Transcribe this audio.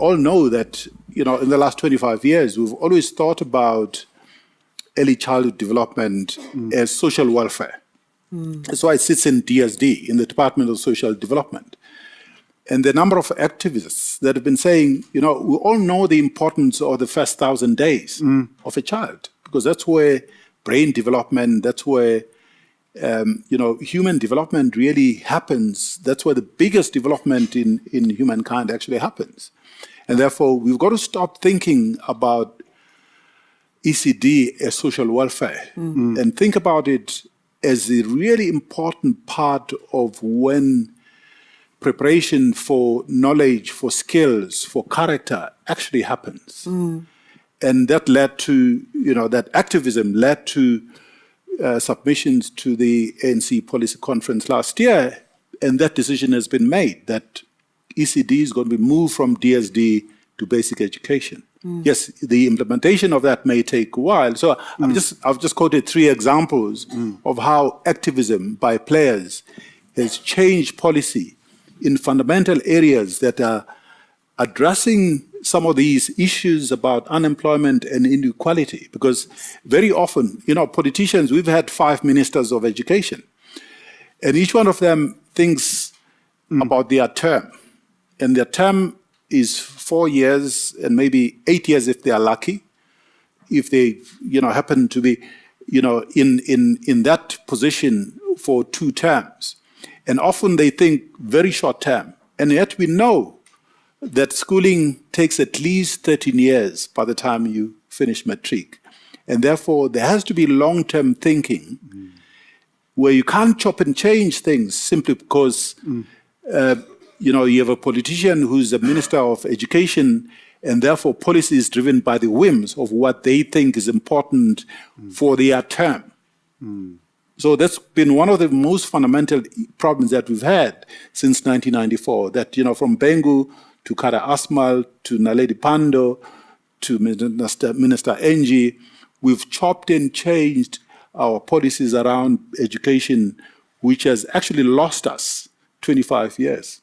all know that, in the last 25 years, we've always thought about early childhood development as social welfare. That's why it sits in DSD, in the Department of Social Development. And the number of activists that have been saying, we all know the importance of the first 1,000 days of a child, because that's where brain development, that's where, human development really happens. That's where the biggest development in humankind actually happens. And therefore, we've got to stop thinking about ECD as social welfare and think about it as a really important part of when preparation for knowledge, for skills, for character actually happens. And that led to, that activism led to submissions to the ANC policy conference last year, and that decision has been made that ECD is going to be moved from DSD to basic education. Yes, the implementation of that may take a while. So I've just quoted 3 examples of how activism by players has changed policy in fundamental areas that are addressing some of these issues about unemployment and inequality. Because very often, politicians, we've had 5 ministers of education, and each one of them thinks about their term. And their term is 4 years and maybe 8 years if they are lucky, if they happen to be in that position for 2 terms. And often they think very short term. And yet we know that schooling takes at least 13 years by the time you finish matric. And therefore there has to be long-term thinking where you can't chop and change things simply because you have a politician who's a minister of education, and therefore policy is driven by the whims of what they think is important for their term. So that's been one of the most fundamental problems that we've had since 1994, that, from Bengu to Kara Asmal to Naledi Pando to Minister Enji, we've chopped and changed our policies around education, which has actually lost us 25 years.